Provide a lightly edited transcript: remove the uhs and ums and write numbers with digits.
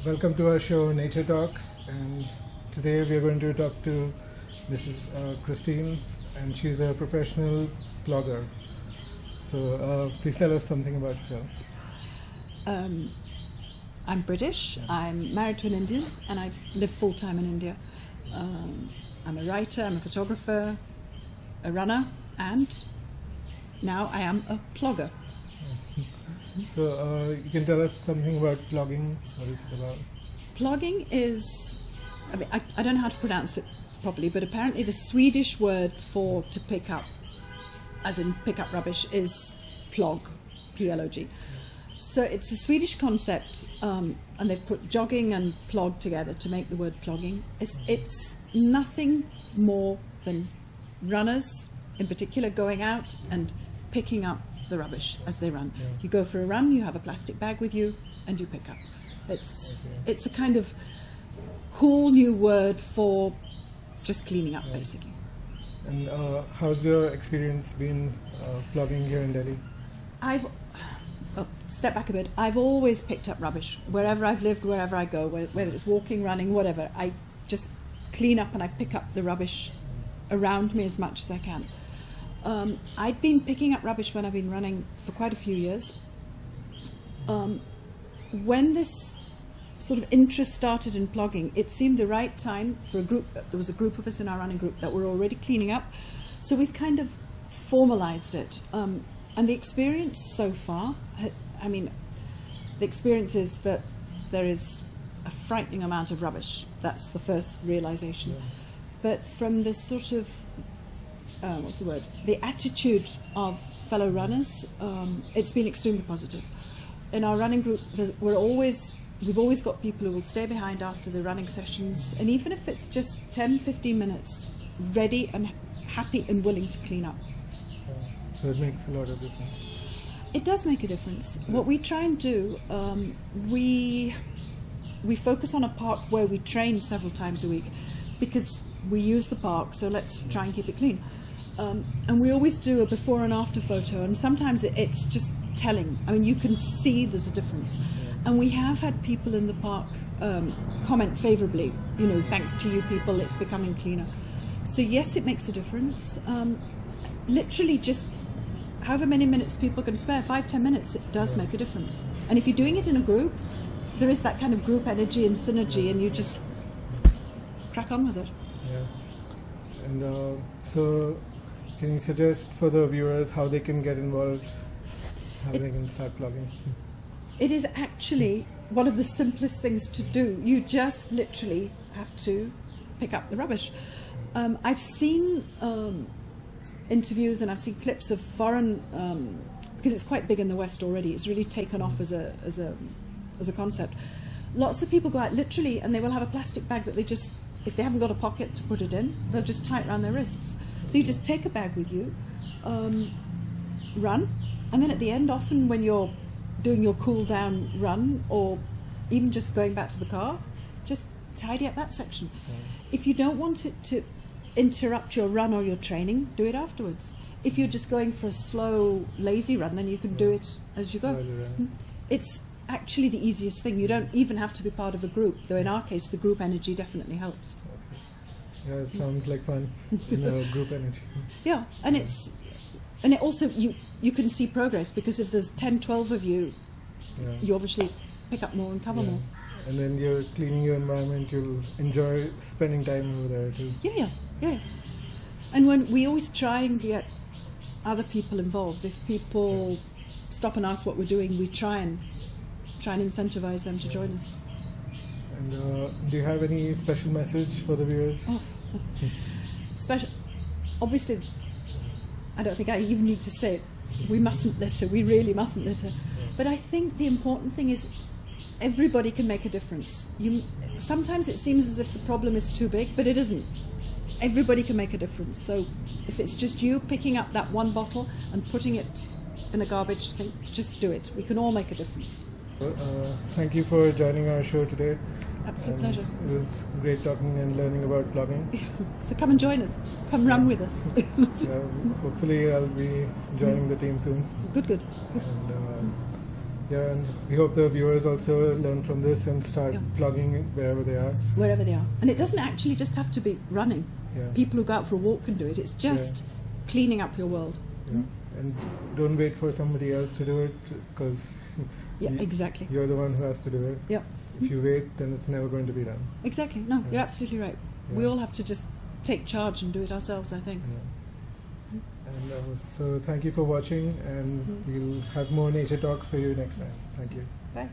welcome to our show Nature Talks, and today we are going to talk to Mrs. Christine, and she's a professional plogger. So please tell us something about yourself. I'm British, I'm married to an Indian, and I live full-time in India. I'm a writer, I'm a photographer, a runner, and now I am a plogger. So you can tell us something about plogging. What is it about? Plogging is, I don't know how to pronounce it properly, but apparently the Swedish word for to pick up, as in pick up rubbish, is plog, P-L-O-G. So it's a Swedish concept, and they've put jogging and plog together to make the word plogging. It's nothing more than runners, in particular, going out and picking up the rubbish as they run. Yeah. You go for a run, you have a plastic bag with you, and you pick up. It's a kind of cool new word for just cleaning up, basically. And how's your experience been plogging here in Delhi? Step back a bit. I've always picked up rubbish wherever I've lived, wherever I go, whether it's walking, running, whatever. I just clean up and I pick up the rubbish around me as much as I can. I'd been picking up rubbish when I've been running for quite a few years. When this sort of interest started in plogging, it seemed the right time for a group. There was a group of us in our running group that were already cleaning up, so we've kind of formalized it. And the experience so far, the experience is that there is a frightening amount of rubbish. That's the first realization. Yeah. But from the sort of the attitude of fellow runners, it's been extremely positive. In our running group, we've always got people who will stay behind after the running sessions, and even if it's just 10-15 minutes, ready and happy and willing to clean up. So it makes a lot of difference. It does make a difference. What we try and do, we focus on a park where we train several times a week, because we use the park, so let's try and keep it clean. And we always do a before and after photo, and sometimes it's just telling. I mean, you can see there's a difference. And we have had people in the park comment favourably, thanks to you people, it's becoming cleaner. So yes, it makes a difference. Literally just however many minutes people can spare, 5-10 minutes, it does make a difference. And if you're doing it in a group, there is that kind of group energy and synergy, and you just crack on with it. Yeah. And so can you suggest for the viewers how they can get involved, how they can start plogging? It is actually one of the simplest things to do. You just literally have to pick up the rubbish. I've seen interviews and I've seen clips of foreign, because it's quite big in the West already. It's really taken off as a concept. Lots of people go out literally, and they will have a plastic bag that they just, if they haven't got a pocket to put it in, they'll just tie it around their wrists. So you just take a bag with you, run, and then at the end, often when you're doing your cool down run, or even just going back to the car, just tidy up that section. If you don't want it to interrupt your run or your training, do it afterwards. If you're just going for a slow, lazy run, then you can do it as you go. It's actually the easiest thing. You don't even have to be part of a group, though in our case the group energy definitely helps. Yeah, it sounds like fun. Group energy. Yeah, and it also, you can see progress, because if there's 10-12 of you, you obviously pick up more and cover more. And then you're cleaning your environment, you'll enjoy spending time over there too. Yeah. And when we always try and get other people involved, if people stop and ask what we're doing, we try and incentivize them to join us. And do you have any special message for the viewers? Special. Obviously, I don't think I even need to say it. We mustn't litter. We really mustn't litter. But I think the important thing is everybody can make a difference. Sometimes it seems as if the problem is too big, but it isn't. Everybody can make a difference. So if it's just you picking up that one bottle and putting it in a garbage thing, just do it. We can all make a difference. Thank you for joining our show today. Absolute pleasure. It was great talking and learning about plogging. So come and join us. Come run with us. Hopefully I'll be joining the team soon. Good. And, Yeah, and we hope the viewers also learn from this and start Yeah. plugging wherever they are. Wherever they are. And it doesn't actually just have to be running. Yeah. People who go out for a walk can do it. It's just cleaning up your world. Yeah. And don't wait for somebody else to do it, because Yeah, exactly. you're the one who has to do it. Yeah. If you wait, then it's never going to be done. Exactly. No, Yeah. you're absolutely right. Yeah. We all have to just take charge and do it ourselves, I think. Yeah. And so thank you for watching, and we'll have more nature talks for you next time. Thank you. Bye.